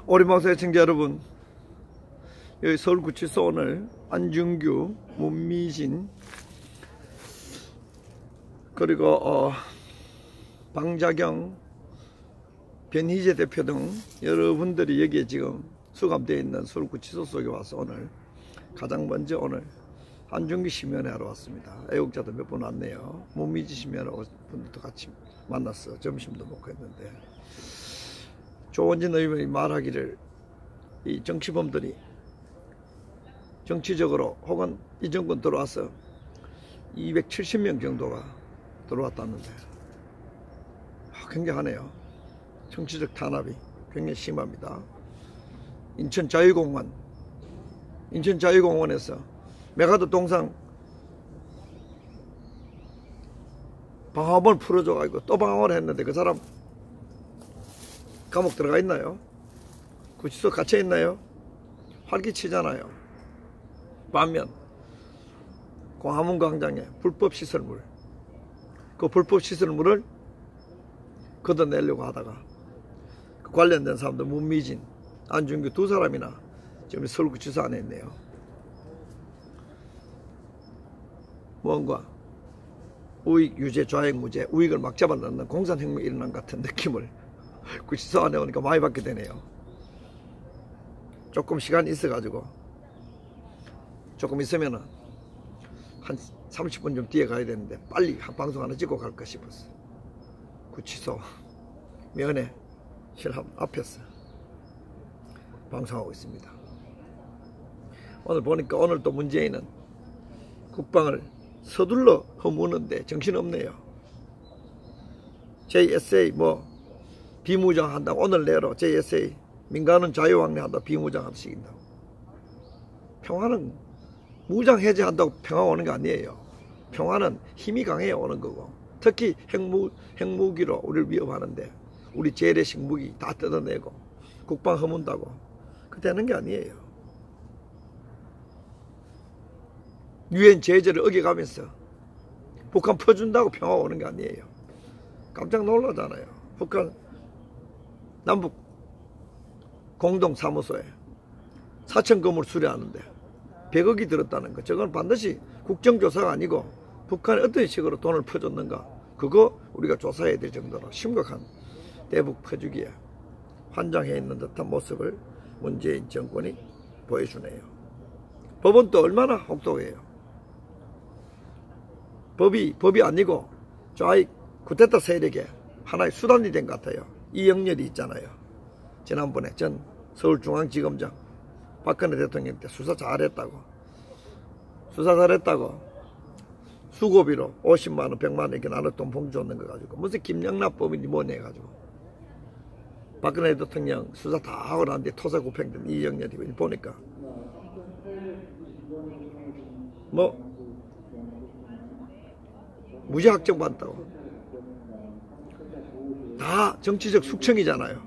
오리방송의 시청자 여러분, 여기 서울구치소 오늘 안중규, 문미진 그리고 방자경, 변희재 대표 등 여러분들이 여기에 지금 수감되어 있는 서울구치소 속에 와서 오늘 가장 먼저 오늘 안중규 심연회 하러 왔습니다. 애국자도 몇 분 왔네요. 문미진 심연회 분들도 같이 만났어. 점심도 먹고 했는데, 조원진 의원이 말하기를 이 정치범들이 정치적으로 혹은 이 정권 들어와서 270명 정도가 들어왔다는데 굉장하네요. 정치적 탄압이 굉장히 심합니다. 인천 자유공원에서 메가더 동상 방화범을 풀어줘가지고 또 방화를 했는데 그 사람 감옥 들어가 있나요? 구치소 갇혀 있나요? 활기치잖아요. 반면 광화문 광장에 불법 시설물, 그 불법 시설물을 걷어내려고 하다가 그 관련된 사람들 문미진, 안중규 두 사람이나 지금 서울구치소 안에 있네요. 뭔가 우익 유죄, 좌익 무죄, 우익을 막 잡아넣는 공산혁명이 일어난 같은 느낌을 구치소 안에 오니까 많이 받게 되네요. 조금 시간이 있어가지고 조금 있으면은 한 30분 좀 뒤에 가야 되는데 빨리 한 방송 하나 찍고 갈까 싶었어. 구치소 면회실 앞에서 방송하고 있습니다. 오늘 보니까 오늘 또 문재인은 국방을 서둘러 허무는데 정신없네요. JSA 비무장 한다고 오늘 내로 JSA 민간은 자유왕래 한다고 비무장 한다고 시킨다고. 평화는 무장 해제한다고 평화 오는 게 아니에요. 평화는 힘이 강해야 오는 거고, 특히 핵무기로 우리를 위협하는데 우리 재래식 무기 다 뜯어내고 국방 허문다고 그 되는 게 아니에요. 유엔 제재를 어겨가면서 북한 퍼준다고 평화 오는 게 아니에요. 깜짝 놀라잖아요. 북한 남북 공동사무소에 4천 건물 수리하는데 100억이 들었다는 거, 저건 반드시 국정조사가 아니고 북한이 어떤 식으로 돈을 퍼줬는가, 그거 우리가 조사해야 될 정도로 심각한 대북 퍼주기에 환장해 있는 듯한 모습을 문재인 정권이 보여주네요. 법은 또 얼마나 혹독해요. 법이 아니고 좌익 쿠데타 세력의 하나의 수단이 된 것 같아요. 이영렬이 있잖아요. 지난번에 전 서울중앙지검장 박근혜 대통령 때 수사 잘했다고 수고비로 50만원 100만원 이렇게 나눴던 봉 줬는 거 가지고 무슨 김영란법인지 뭐냐 해가지고 박근혜 대통령 수사 다 하고 난 뒤에 토사구팽된 이영렬이 보니까 무죄 확정 받았다고. 다 정치적 숙청이잖아요.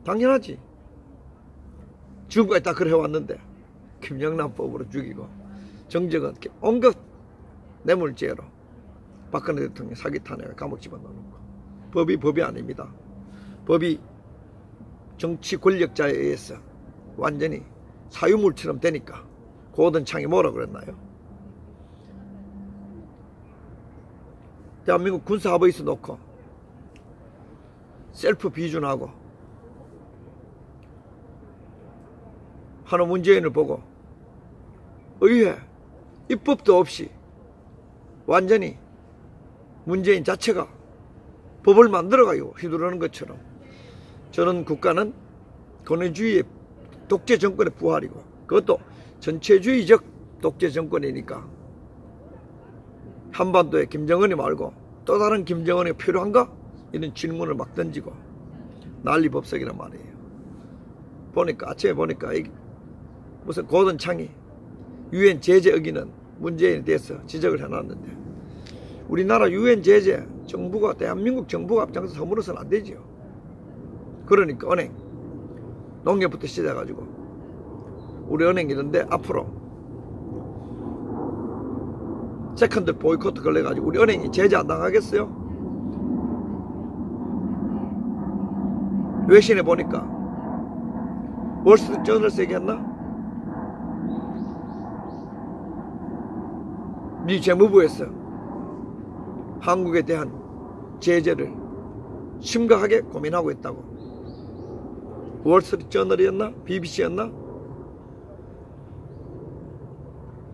당연하지. 지금까지 다 그래 왔는데 김영란법으로 죽이고 정적은 온갖 뇌물죄로 박근혜 대통령 사기 탄핵을 감옥 집어넣는 거. 법이 아닙니다. 법이 정치 권력자에 의해서 완전히 사유물처럼 되니까 고든창이 뭐라 그랬나요? 대한민국 군사합의서 놓고 셀프 비준하고 하는 문재인을 보고 의회 입법도 없이 완전히 문재인 자체가 법을 만들어가지고 휘두르는 것처럼, 저는 국가는 권위주의의 독재 정권의 부활이고 그것도 전체주의적 독재 정권이니까 한반도에 김정은이 말고 또 다른 김정은이 필요한가? 이런 질문을 막 던지고 난리 법석이란 말이에요. 아침에 보니까 무슨 고든창이 유엔 제재 어기는 문재인에 대해서 지적을 해놨는데, 우리나라 유엔 제재 정부가, 대한민국 정부가 앞장서서 허물어서는 안 되지요. 그러니까 은행, 농협부터 시작해가지고 우리 은행 이런데 앞으로 세컨드 보이콧 걸려가지고 우리 은행이 제재 안 당하겠어요? 외신에 보니까 월스트리트 저널스 얘기했나? 미 재무부에서 한국에 대한 제재를 심각하게 고민하고 있다고. 월스트리트 저널이었나? BBC였나?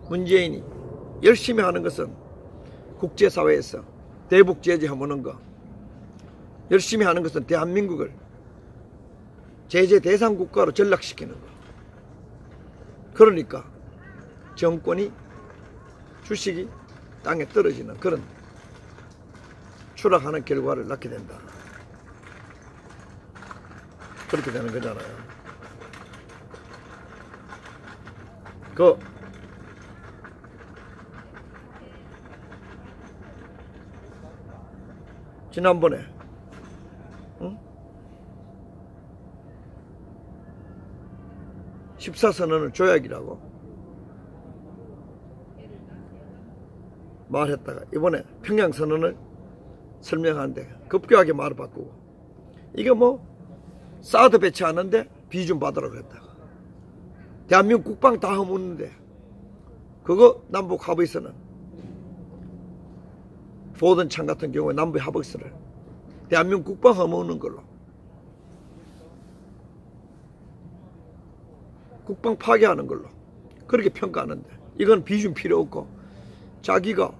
문재인이 열심히 하는 것은 국제사회에서 대북 제재 허무는 거, 열심히 하는 것은 대한민국을 제재 대상 국가로 전락시키는 거. 그러니까 정권이 주식이 땅에 떨어지는 그런 추락하는 결과를 낳게 된다. 그렇게 되는 거잖아요. 지난번에 14선언을 조약이라고 말했다가 이번에 평양선언을 설명하는데 급격하게 말을 바꾸고, 이게 뭐 사드 배치하는데 비준 받으라고 했다가 대한민국 국방 다 허무는데 그거 남북 합의서는 보던창 같은 경우에 남북 합의서를 대한민국 국방 허무는 걸로, 국방 파괴하는 걸로 그렇게 평가하는데, 이건 비준 필요 없고 자기가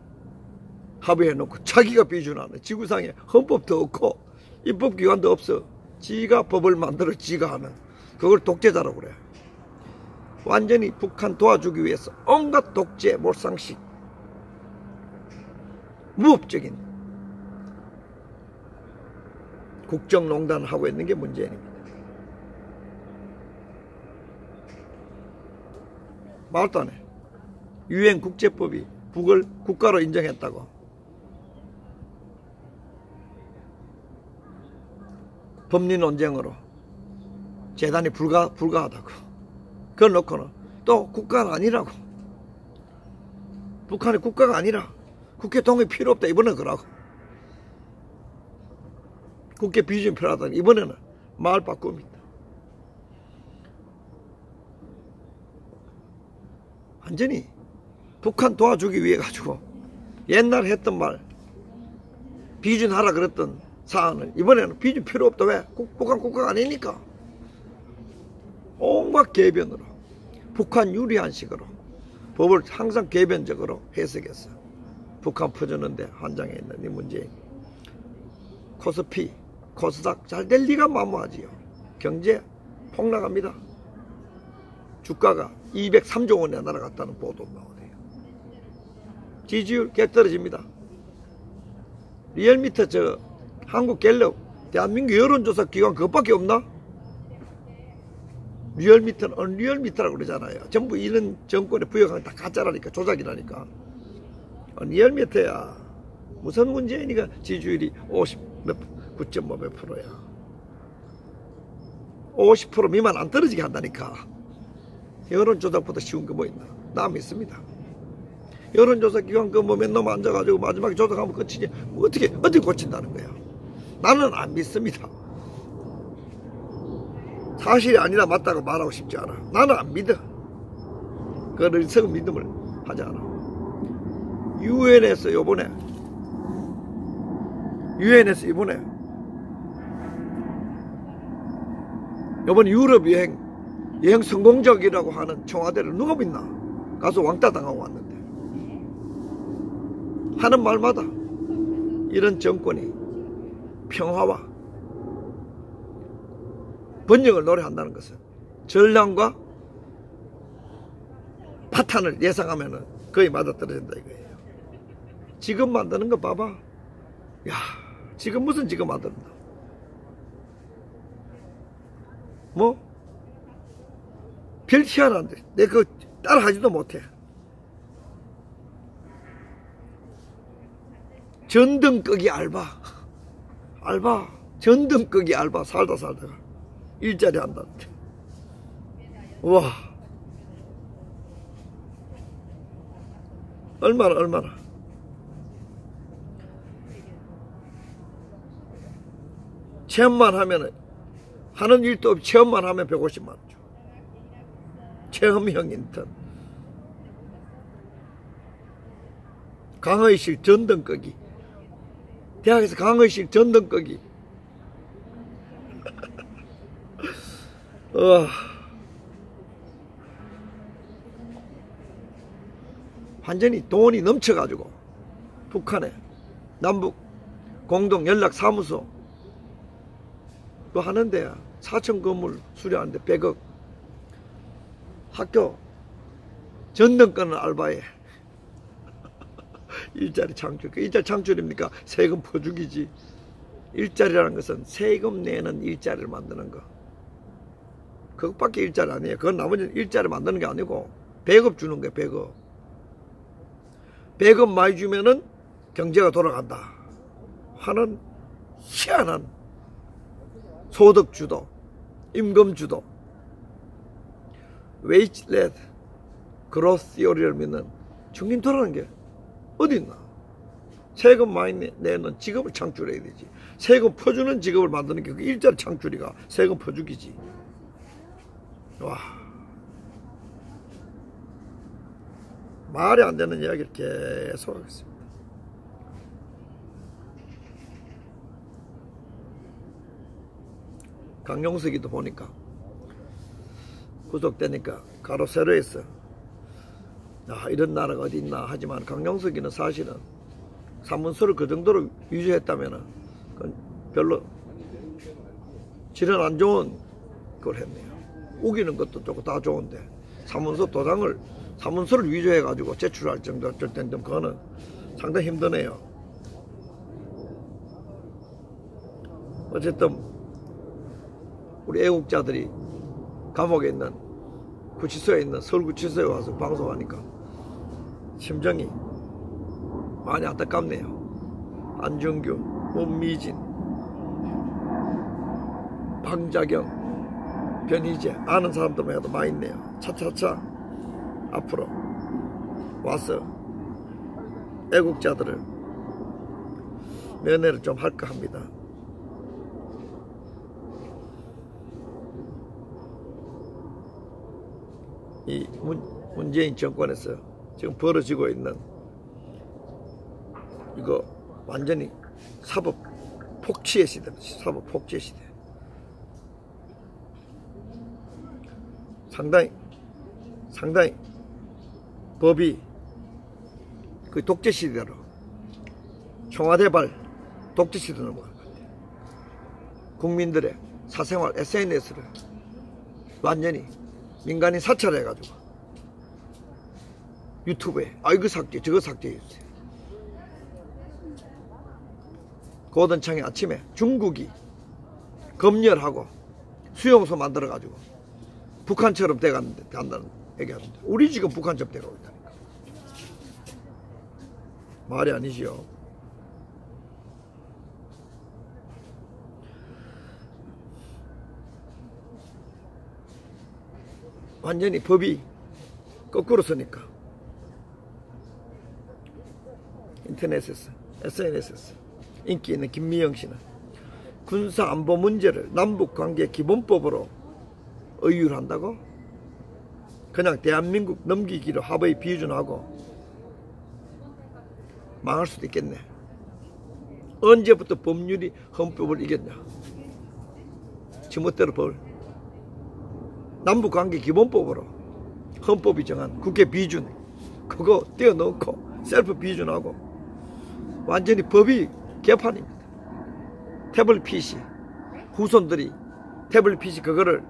합의해놓고 자기가 비준하는, 지구상에 헌법도 없고 입법기관도 없어. 지가 법을 만들어 지가 하는, 그걸 독재자라고 그래. 완전히 북한 도와주기 위해서 온갖 독재 몰상식 무법적인 국정농단을 하고 있는 게 문재인입니다. 말도 안 해. 유엔 국제법이 북을 국가로 인정했다고. 법리 논쟁으로 재단이 불가하다고. 그걸 놓고는 또 국가가 아니라고. 북한이 국가가 아니라 국회 동의 필요 없다. 이번엔 그러고. 국회 비준 필요하다니 이번에는 말 바꿉니다. 완전히 북한 도와주기 위해 가지고 옛날 했던 말 비준하라 그랬던 사안을 이번에는 비준 필요 없다. 왜? 북한 국가가 아니니까. 온갖 개변으로 북한 유리한 식으로 법을 항상 개변적으로 해석했어. 북한 퍼주는데 한장에 있는 이 문재인. 코스피, 코스닥 잘 될 리가 만무하지요. 경제 폭락합니다. 주가가 203조 원에 날아갔다는 보도 나오네요. 지지율 객 떨어집니다. 리얼미터 한국갤럽 대한민국 여론조사 기관 그것밖에 없나? 리얼미터는 언리얼미터라고 그러잖아요. 전부 이런 정권에 부여가는 다 가짜라니까, 조작이라니까. 리얼미터야. 무슨 문재인이가 지지율이 9.5 몇 프로야. 50% 미만 안 떨어지게 한다니까. 여론조사보다 쉬운 거 뭐 있나? 나 믿습니다. 여론조사 기관 그 뭐 몇 놈 앉아가지고 마지막에 조작하면 끝이지. 뭐 어떻게 고친다는 거야. 나는 안 믿습니다. 사실이 아니라 맞다고 말하고 싶지 않아. 나는 안 믿어. 그 어리석은 믿음을 하지 않아. 유엔에서 이번에 유럽 여행 성공적이라고 하는 청와대를 누가 믿나? 가서 왕따 당하고 왔는데. 하는 말마다 이런 정권이 평화와 번영을 노래한다는 것은 전랑과 파탄을 예상하면 거의 맞아떨어진다 이거예요. 지금 만드는 거 봐봐. 야, 지금 무슨 지금 만든다. 뭐? 별 희한한데. 내가 그거 따라하지도 못해. 전등 끄기 알바. 전등 끄기 알바. 살다가 일자리 한다는데. 우와. 얼마나. 체험만 하면은 하는 일도 없이 체험만 하면 150만 원 줘. 체험형 인턴. 강의실 전등 끄기. 대학에서 강의실 전등 끄기. 완전히 돈이 넘쳐가지고 북한에 남북 공동 연락사무소 또 하는데 4층 건물 수리하는데 100억. 학교 전등 끄는 알바에 일자리 창출. 그 일자리 창출입니까? 세금 퍼주기지. 일자리라는 것은 세금 내는 일자리를 만드는 거. 그것밖에 일자리 아니에요. 그건 나머지는 일자리 만드는 게 아니고 100억 주는 거예요. 100억. 100억 많이 주면은 경제가 돌아간다 하는 희한한 소득주도, 임금주도, 웨이지-레드 그로스 티오리를 믿는 중림도라는 게 어디 있나? 세금 많이 내는 직업을 창출해야 되지. 세금 퍼주는 직업을 만드는 게 그 일자리 창출이가 세금 퍼주기지. 와, 말이 안 되는 이야기를 계속 하겠습니다. 강용석이도 보니까 구속되니까 가로 세로했어. 이런 나라가 어디 있나 하지만 강용석이는 사실은 사문서를 그 정도로 유지했다면 별로 질은 안 좋은 걸 했네요. 우기는 것도 조금 다 좋은데 사문서 도장을 사문서를 위조해 가지고 제출할 정도 어쩔 땐 좀 그거는 상당히 힘드네요. 어쨌든 우리 애국자들이 감옥에 있는 구치소에 있는 서울구치소에 와서 방송하니까 심정이 많이 안타깝네요. 안중규, 문미진, 방자경, 변희재 아는 사람들만 해도 많이 있네요. 차차차 앞으로 와서 애국자들을 면회를 좀 할까 합니다. 이 문재인 정권에서 지금 벌어지고 있는 이거 완전히 사법 폭치의 시대입니다. 사법 폭치의 시대. 상당히 법이 그 독재 시대로 청와대발 독재 시대로 넘어갈 것 같아요. 국민들의 사생활 SNS를 완전히 민간인 사찰해가지고 유튜브에 이거 삭제 저거 삭제해주세요. 고든창이 아침에 중국이 검열하고 수용소 만들어가지고 북한처럼 돼간다는 얘기하는데 우리 지금 북한처럼 돼가고 있다니까. 말이 아니지요. 완전히 법이 거꾸로 서니까 인터넷에서 SNS에서 인기 있는 김미영 씨는 군사안보 문제를 남북관계 기본법으로 의율한다고? 그냥 대한민국 넘기기로 합의 비준하고 망할 수도 있겠네. 언제부터 법률이 헌법을 이겼냐? 지멋대로 벌 남북관계 기본법으로 헌법이 정한 국회 비준 그거 떼어넣고 셀프 비준하고 완전히 법이 개판입니다. 태블릿 PC 후손들이 태블릿 PC 그거를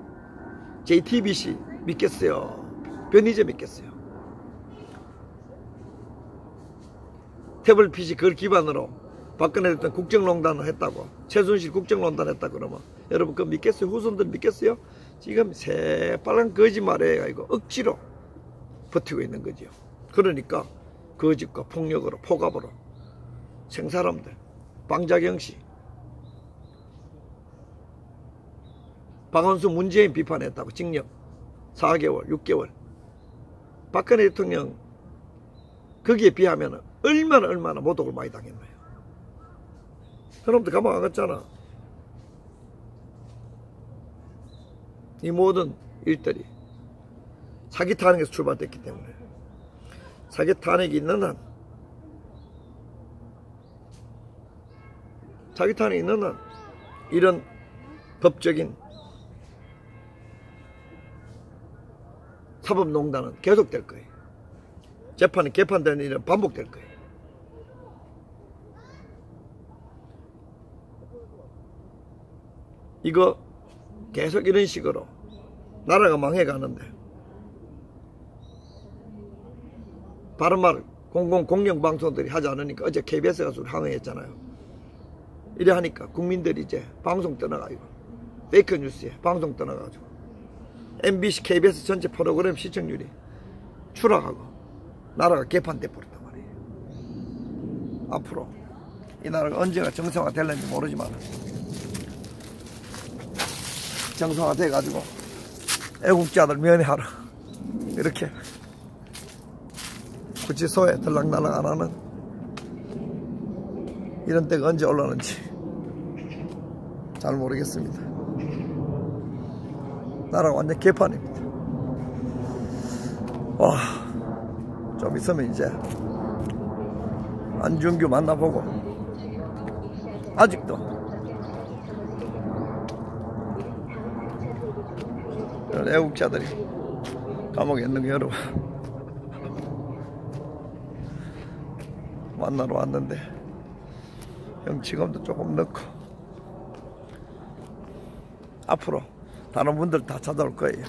JTBC 믿겠어요? 변희재 믿겠어요? 태블릿 PC 그걸 기반으로 박근혜 대통령 국정농단을 했다고 최순실 국정농단 했다고 그러면 여러분 그거 믿겠어요? 후손들 믿겠어요? 지금 새빨간 거짓말에 가지고 억지로 버티고 있는 거죠. 그러니까 거짓과 폭력으로 폭압으로 생사람들 방자경씨 박원순 문재인 비판했다고 징역 4개월 6개월 박근혜 대통령 거기에 비하면 얼마나 모독을 많이 당했나요? 그놈들 가만 안 갔잖아. 이 모든 일들이 사기 탄핵에서 출발됐기 때문에 사기 탄핵이 있는 한 사기 탄핵이 있는 한 이런 법적인 사법농단은 계속될 거예요. 재판이 개판되는 일은 반복될 거예요. 이거 계속 이런 식으로 나라가 망해가는데 바른말 공영방송들이 하지 않으니까 어제 KBS 가서 항의했잖아요. 이래 하니까 국민들이 이제 방송 떠나가지고 페이크 뉴스에 방송 떠나가지고 MBC, KBS 전체 프로그램 시청률이 추락하고 나라가 개판돼 버렸단 말이에요. 앞으로 이 나라가 언제가 정상화 될는지 모르지만 정상화 돼가지고 애국자들 면회하러 이렇게 구치소에 들락날락 안 하는 이런 때가 언제 올라오는지 잘 모르겠습니다. 나라가 완전 개판입니다. 와, 좀 있으면 이제 안중규 만나보고 아직도 이런 애국자들이 감옥에 있는 거 여러분 만나러 왔는데 형치감도 조금 넣고 앞으로 다른 분들 다 찾아올 거예요.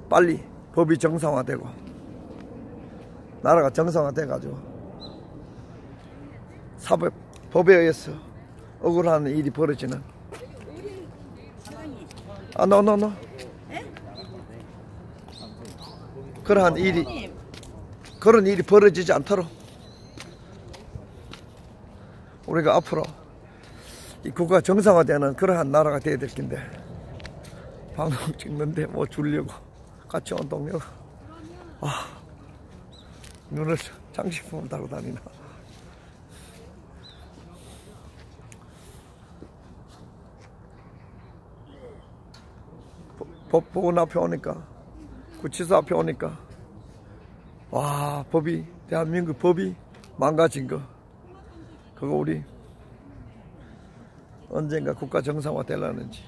빨리 법이 정상화되고 나라가 정상화돼가지고 사법 법에 의해서 억울한 일이 벌어지는 노 그런 일이 벌어지지 않도록 우리가 앞으로 이 국가 정상화되는 그러한 나라가 돼야 될 텐데 방송 찍는데 뭐 주려고 같이 온 동료가 눈을 장식품을 달고 다니나. 법원 앞에 오니까 구치소 앞에 오니까 와 대한민국 법이 망가진 거 그거 우리 언젠가 국가 정상화 되려는지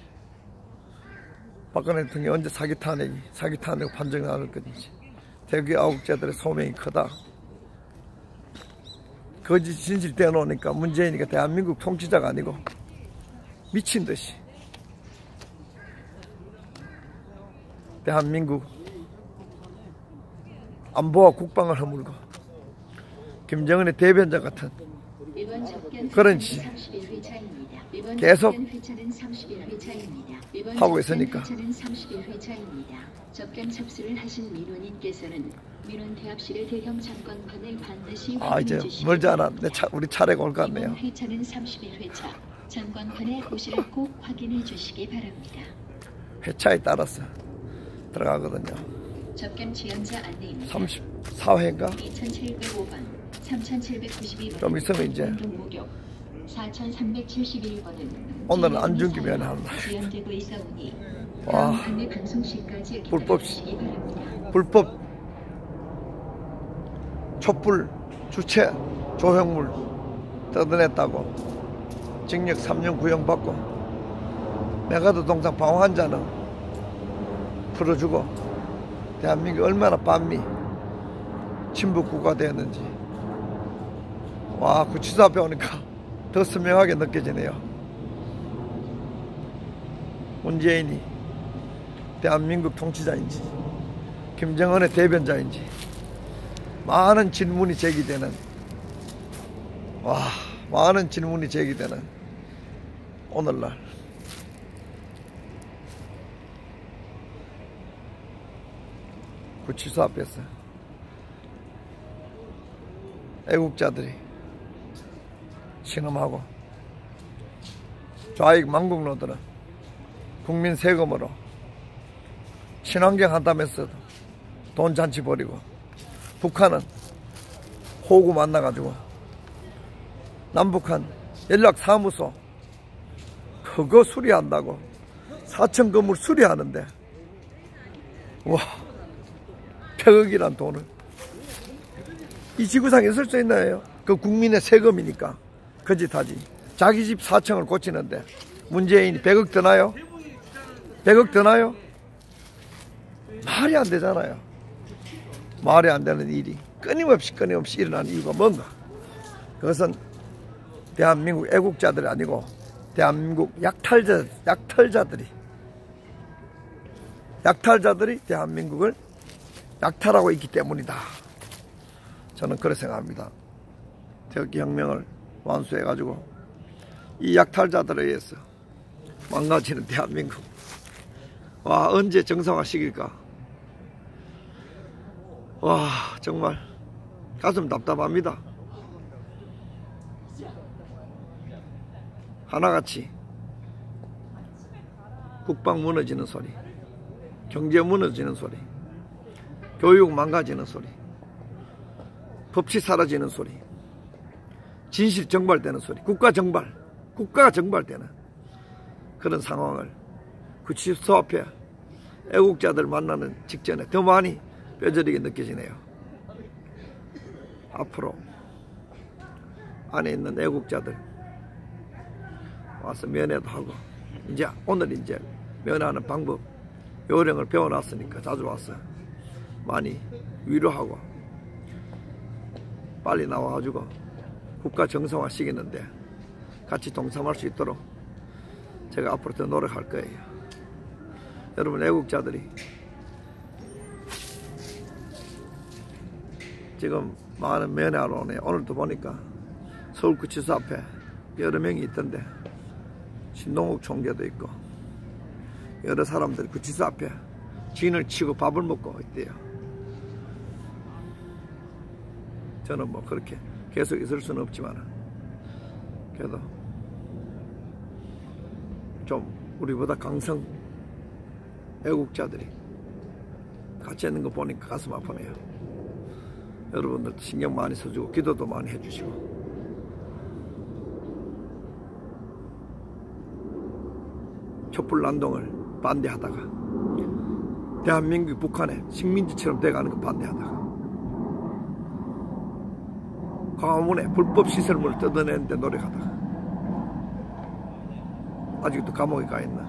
박근혜 대통령이 언제 사기 탄핵 판정이 나올 건지 대규 애국자들의 소명이 크다. 거짓 진실 떼어놓으니까 문재인이가 대한민국 통치자가 아니고 미친듯이 대한민국 안보와 국방을 허물고 김정은의 대변자 같은 그런 짓 계속 하고 있으니까 접견 접수를 하신 민원인께서는 민원 대합실의 대형 잠관판을 반드시 이제 멀지 않아 우리 차례가 올 것 같네요. 회차는 31회차 잠관판의 호실을 꼭 확인해 주시기 바랍니다. 회차에 따라서 들어가거든요. 접견 지연자 안내입니다. 34회인가? 2705번 3792번 좀 있으면 이제 4371번은 오늘은 안중규 면회하는 날. 지연되고 있사오니 와, 방송실까지 불법 촛불 주체 조형물 뜯어냈다고 징역 3년 구형받고 메가드 동상 방환자는 풀어주고 대한민국이 얼마나 반미 친북국가 되었는지 와 구치소 앞에 오니까 더 선명하게 느껴지네요. 문재인이 대한민국 통치자인지 김정은의 대변자인지 많은 질문이 제기되는 오늘날 구치소 앞에서 애국자들이 신음하고 좌익 망국노들은 국민 세금으로 친환경 한다면서도 돈 잔치 벌이고 북한은 호구 만나가지고 남북한 연락사무소 그거 수리한다고 4층 건물 수리하는데 와 100억이란 돈을 이 지구상에 있을 수 있나요? 그 국민의 세금이니까 거짓하지. 자기 집 4층을 고치는데 문재인이 100억 드나요? 100억 드나요? 말이 안 되잖아요. 말이 안 되는 일이 끊임없이 일어나는 이유가 뭔가? 그것은 대한민국 애국자들이 아니고 대한민국 약탈자들이 대한민국을 약탈하고 있기 때문이다. 저는 그렇게 생각합니다. 태극기 혁명을 완수해가지고 이 약탈자들에 의해서 망가지는 대한민국. 와, 언제 정상화시킬까? 와, 정말 가슴 답답합니다. 하나같이 국방 무너지는 소리, 경제 무너지는 소리, 교육 망가지는 소리, 법치 사라지는 소리, 진실 정발되는 소리, 국가가 정발되는 그런 상황을 구치소 앞에 애국자들 만나는 직전에 더 많이 뼈저리게 느껴지네요. 앞으로 안에 있는 애국자들 와서 면회도 하고, 오늘 면회하는 방법 요령을 배워놨으니까 자주 와서 많이 위로하고 빨리 나와가지고 국가 정상화 시키는데 같이 동참할 수 있도록 제가 앞으로 더 노력할 거예요. 여러분 애국자들이 지금 많은 면회하러 오네요. 오늘도 보니까 서울구치소 앞에 여러 명이 있던데 신동욱 총재도 있고 여러 사람들이 구치소 앞에 진을 치고 밥을 먹고 있대요. 저는 뭐 그렇게 계속 있을 수는 없지만 그래도 좀 우리보다 강성 애국자들이 같이 있는 거 보니까 가슴 아프네요. 여러분들도 신경 많이 써주고 기도도 많이 해주시고 촛불난동을 반대하다가 대한민국이 북한의 식민지처럼 돼가는 거 반대하다가 광화문에 불법 시설물을 뜯어내는데 노력하다가 아직도 감옥에 가 있는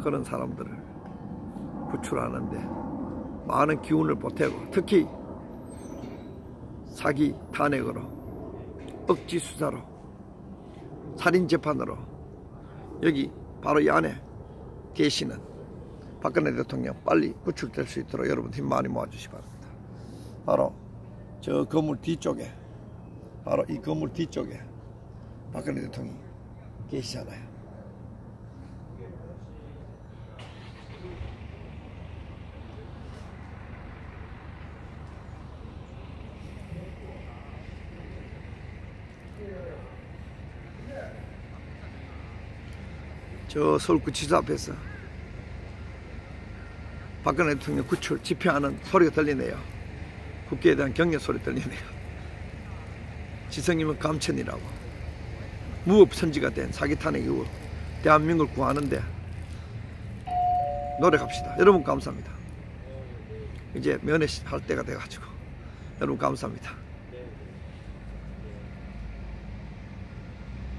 그런 사람들을 구출하는데 많은 기운을 보태고 특히 사기 탄핵으로 억지 수사로 살인 재판으로 여기 바로 이 안에 계시는 박근혜 대통령 빨리 구출될 수 있도록 여러분 힘 많이 모아주시기 바랍니다. 바로 저 건물 뒤쪽에 바로 이 건물 뒤쪽에 박근혜 대통령이 계시잖아요. 저 서울구치소 앞에서 박근혜 대통령 구출 집회하는 소리가 들리네요. 국회에 대한 격려 소리 들리네요. 지성이면 감천이라고 무업선지가 된 사기 탄핵 이후 대한민국을 구하는데 노력합시다. 여러분 감사합니다. 이제 면회할 때가 돼가지고 여러분 감사합니다.